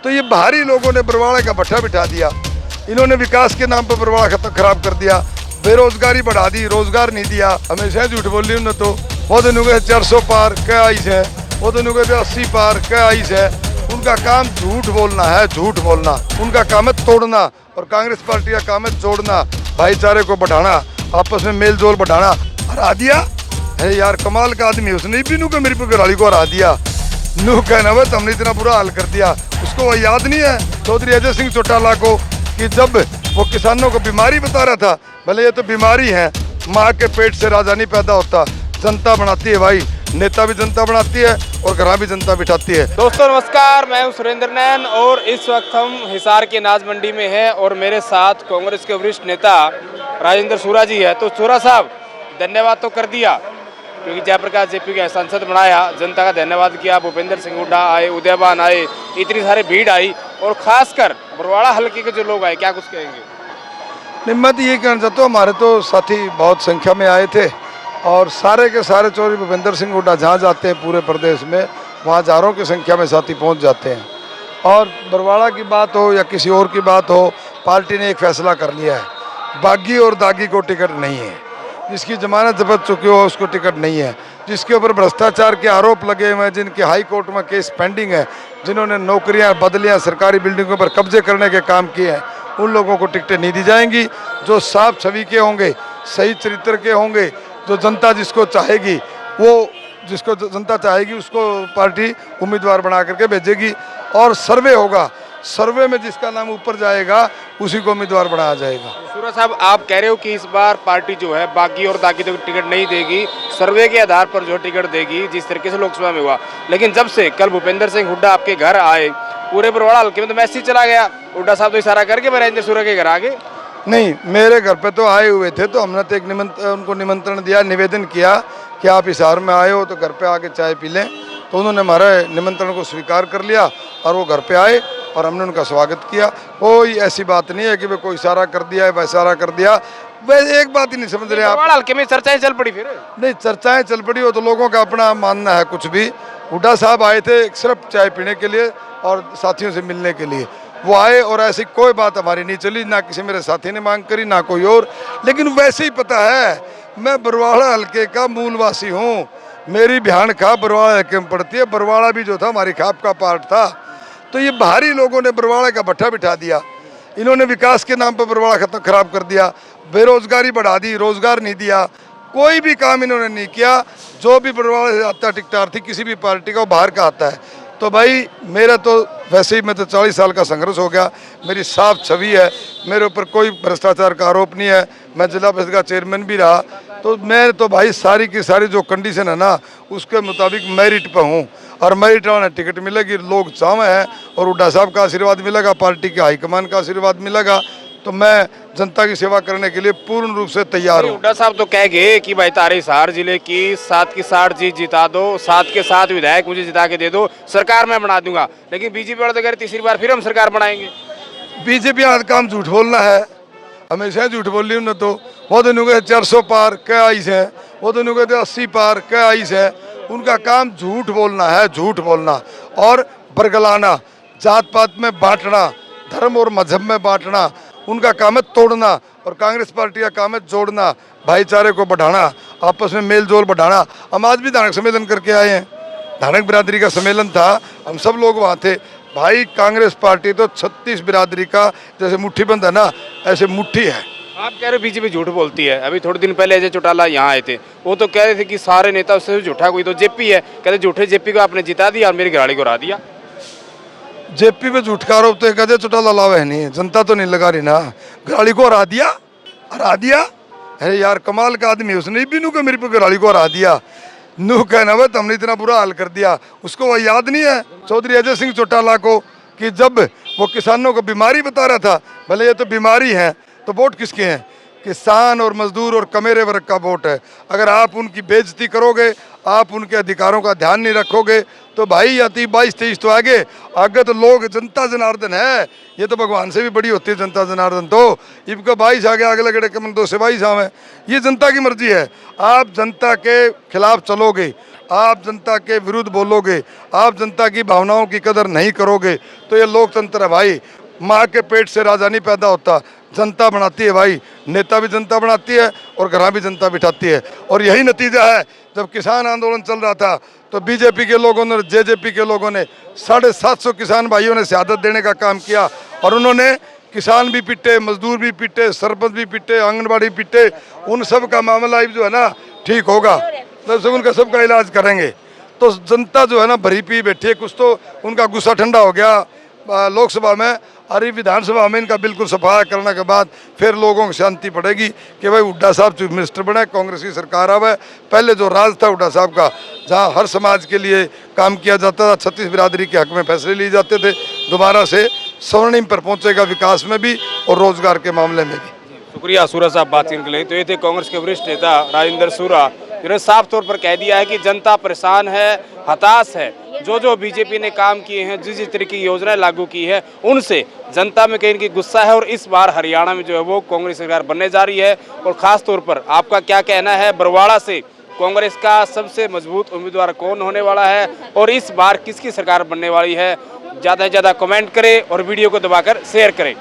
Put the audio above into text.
तो ये बाहरी लोगों ने बरवाड़ा का भट्ठा बिठा दिया। इन्होंने विकास के नाम पर बरवाड़ा खराब कर दिया, बेरोजगारी बढ़ा दी, रोजगार नहीं दिया। हमेशा झूठ बोल रही हूँ। तो वो दिन गए 400 पार क्या आइस है, वो दिन गए 80 पार क्या आइस है। उनका काम झूठ बोलना है, झूठ बोलना। उनका काम है तोड़ना, और कांग्रेस पार्टी का काम है जोड़ना, भाईचारे को बढ़ाना, आपस में मेल जोल बढ़ाना। हरा दिया है यार, कमाल का आदमी। उसने भी नू के मेरी गाड़ी को हरा दिया। नू कहना वह तुमने इतना बुरा हाल कर दिया। उसको वह याद नहीं है चौधरी अजय सिंह चौटाला को कि जब वो किसानों को बीमारी बता रहा था, भले ये तो बीमारी है, माँ के पेट से राजा नहीं पैदा होता, जनता बनाती है भाई। नेता भी जनता बनाती है और घर भी जनता बिठाती है। दोस्तों नमस्कार, मैं हूं सुरेंद्र नैन और इस वक्त हम हिसार की अनाज मंडी में हैं और मेरे साथ कांग्रेस के वरिष्ठ नेता राजेंद्र सूरा जी है। तो सूरा साहब, धन्यवाद तो कर दिया क्योंकि जयप्रकाश जेपी का सांसद बनाया, जनता का धन्यवाद किया। भूपेंद्र सिंह हुड्डा आए, उदयबान आए, इतनी सारी भीड़ आई और खासकर बरवाड़ा हल्के के जो लोग आए, क्या कुछ कहेंगे? नहीं, मैं तो ये कहना चाहता हूँ, हमारे तो साथी बहुत संख्या में आए थे और सारे के सारे चौधरी भूपेंद्र सिंह हुड्डा जहाँ जाते हैं पूरे प्रदेश में, वहाँ हजारों की संख्या में साथी पहुँच जाते हैं। और बरवाड़ा की बात हो या किसी और की बात हो, पार्टी ने एक फैसला कर लिया है, बागी और दागी को टिकट नहीं है। जिसकी जमानत जब्त चुकी हो उसको टिकट नहीं है। जिसके ऊपर भ्रष्टाचार के आरोप लगे हुए हैं, जिनके हाई कोर्ट में केस पेंडिंग है, जिन्होंने नौकरियां बदलियां सरकारी बिल्डिंगों पर कब्जे करने के काम किए हैं, उन लोगों को टिकटें नहीं दी जाएंगी। जो साफ छवि के होंगे, सही चरित्र के होंगे, जो जनता जिसको चाहेगी, वो जिसको जनता चाहेगी उसको पार्टी उम्मीदवार बना करके भेजेगी। और सर्वे होगा, सर्वे में जिसका नाम ऊपर जाएगा उसी को उम्मीदवार बनाया जाएगा। सूरा साहब, आप कह रहे हो कि इस बार पार्टी जो है बागी और दागी तो टिकट नहीं देगी, सर्वे के आधार पर जो टिकट देगी, जिस तरीके से लोकसभा में हुआ। लेकिन जब से कल भूपेंद्र सिंह हुड्डा आपके घर आए, पूरे बरवाड़ा हल्के में तो मैसेज चला गया, हुड्डा साहब तो इशारा करके राजेंद्र सूरा के घर आ गए। नहीं, मेरे घर पे तो आए हुए थे, तो हमने तो एक उनको निमंत्रण दिया, निवेदन किया कि आप हिसार में आए हो तो घर पे आके चाय पी लें। तो उन्होंने हमारे निमंत्रण को स्वीकार कर लिया और वो घर पे आए और हमने उनका स्वागत किया। कोई ऐसी बात नहीं है कि वे कोई इशारा कर दिया है, वह इशारा कर दिया। वैसे एक बात ही नहीं समझ रहे आप, हल्के में चर्चाएं चल पड़ी। फिर नहीं, चर्चाएं चल पड़ी हो तो लोगों का अपना मानना है कुछ भी। हुड्डा साहब आए थे सिर्फ चाय पीने के लिए और साथियों से मिलने के लिए, वो आए और ऐसी कोई बात हमारी नहीं चली, ना किसी मेरे साथी ने मांग करी, ना कोई और। लेकिन वैसे ही पता है, मैं बरवाड़ा हल्के का मूलवासी हूँ, मेरी बिहान खाप बरवाड़ा हल्के में पड़ती है। बरवाड़ा भी जो था हमारी खाप का पार्ट था। तो ये बाहरी लोगों ने बरवाड़ा का भट्ठा बिठा दिया। इन्होंने विकास के नाम पर बरवाड़ा खराब कर दिया, बेरोजगारी बढ़ा दी, रोजगार नहीं दिया, कोई भी काम इन्होंने नहीं किया। जो भी बरवाड़ा से आता टिकटार्थी किसी भी पार्टी का, वो बाहर का आता है। तो भाई मेरा तो वैसे ही, मैं तो 40 साल का संघर्ष हो गया, मेरी साफ छवि है, मेरे ऊपर कोई भ्रष्टाचार का आरोप नहीं है, मैं जिला परिषद का चेयरमैन भी रहा। तो मैं तो भाई सारी की सारी जो कंडीशन है ना, उसके मुताबिक मेरिट पे हूँ और मेरिट वाला टिकट मिलेगी, लोग चावे हैं और हुड्डा साहब का आशीर्वाद मिलेगा, पार्टी के हाईकमान का आशीर्वाद मिलेगा। तो मैं जनता की सेवा करने के लिए पूर्ण रूप से तैयार हूँ। हुड्डा साहब तो कह गए कि भाई तारे हिसार जिले की 7 की 60 जीत जिता दो, 7 के 7 विधायक मुझे जिता के दे दो, सरकार मैं बना दूंगा। लेकिन बीजेपी वाले तो कह रहे तीसरी बार फिर हम सरकार बनाएंगे। बीजेपी का काम झूठ बोलना है, हमेशा झूठ बोल रही हूँ। न तो वो दिन गए 400 पार क्या आइस है, वो दिन गए 80 पार क्या आइस है। उनका काम झूठ बोलना है, झूठ बोलना और बरगलाना, जात पात में बांटना, धर्म और मजहब में बांटना। उनका काम है तोड़ना और कांग्रेस पार्टी का काम है जोड़ना, भाईचारे को बढ़ाना, आपस में मेल जोल बढ़ाना। हम आज भी धानक सम्मेलन करके आए हैं, धानक बिरादरी का सम्मेलन था, हम सब लोग वहाँ थे। भाई कांग्रेस पार्टी तो 36 बिरादरी का जैसे मुट्ठी बंद है ना, ऐसे मुट्ठी है। आप कह रहे हो बीजेपी झूठ बोलती है। अभी थोड़े दिन पहले अजय चौटाला यहाँ आए थे, वो तो कह रहे थे कि सारे नेता उससे झूठा कोई तो जेपी है। कहते झूठे जेपी को आपने जिता दिया और मेरी गाड़ी को हरा दिया। जेपी पे झूठ का आरोप तो एक अजय चौटाला लावे है नहीं, जनता तो नहीं लगा रही ना। गाड़ी को हरा दिया, हरा दिया। अरे यार, कमाल का आदमी। उसने भी नू के मेरी पे गाड़ी को हरा दिया। नू कहना वह तुमने इतना बुरा हाल कर दिया। उसको वह याद नहीं है चौधरी अजय सिंह चौटाला को कि जब वो किसानों को बीमारी बता रहा था, भले ये तो बीमारी है तो वोट किसके हैं। किसान और मजदूर और कमेरे वर्ग का वोट है। अगर आप उनकी बेइज्जती करोगे, आप उनके अधिकारों का ध्यान नहीं रखोगे, तो भाई अति 22-23 तो आगे आगे तो लोग जनता जनार्दन है, ये तो भगवान से भी बड़ी होती है जनता जनार्दन। तो इनका 22 आगे आगे लगड़े कम 2 से 22 आवे, ये जनता की मर्जी है। आप जनता के खिलाफ चलोगे, आप जनता के विरुद्ध बोलोगे, आप जनता की भावनाओं की कदर नहीं करोगे, तो ये लोकतंत्र है भाई। माँ के पेट से राजा नहीं पैदा होता, जनता बनाती है भाई। नेता भी जनता बनाती है और घर भी जनता बिठाती है। और यही नतीजा है, जब किसान आंदोलन चल रहा था तो बीजेपी के लोगों ने, जेजेपी के लोगों ने 750 किसान भाइयों ने शहादत देने का काम किया। और उन्होंने किसान भी पिटे, मजदूर भी पिटे, सरपंच भी पिटे, आंगनबाड़ी पिटे। उन सब का मामला जो है ना ठीक होगा, तो उनका सबका इलाज करेंगे। तो जनता जो है ना भरी पी बैठी है, कुछ तो उनका गुस्सा ठंडा हो गया लोकसभा में। और विधानसभा में इनका बिल्कुल सफाया करने के बाद फिर लोगों को शांति पड़ेगी कि भाई हुड्डा साहब चीफ मिनिस्टर बने, कांग्रेस की सरकार आवे। पहले जो राज था हुड्डा साहब का, जहां हर समाज के लिए काम किया जाता था, 36 बिरादरी के हक में फैसले लिए जाते थे, दोबारा से स्वर्णिम पर पहुंचेगा विकास में भी और रोजगार के मामले में भी। शुक्रिया सूरा साहब बात करने के लिए। तो ये थे कांग्रेस के वरिष्ठ नेता राजेंद्र सूरा, जिन्होंने साफ तौर पर कह दिया है कि जनता परेशान है, हताश है। जो बीजेपी ने काम किए हैं, जिस तरह की योजनाएं लागू की है, उनसे जनता में कहीं की गुस्सा है। और इस बार हरियाणा में जो है वो कांग्रेस सरकार बनने जा रही है। और खास तौर पर आपका क्या कहना है, बरवाड़ा से कांग्रेस का सबसे मजबूत उम्मीदवार कौन होने वाला है और इस बार किसकी सरकार बनने वाली है? ज़्यादा से ज़्यादा कमेंट करें और वीडियो को दबाकर शेयर करें।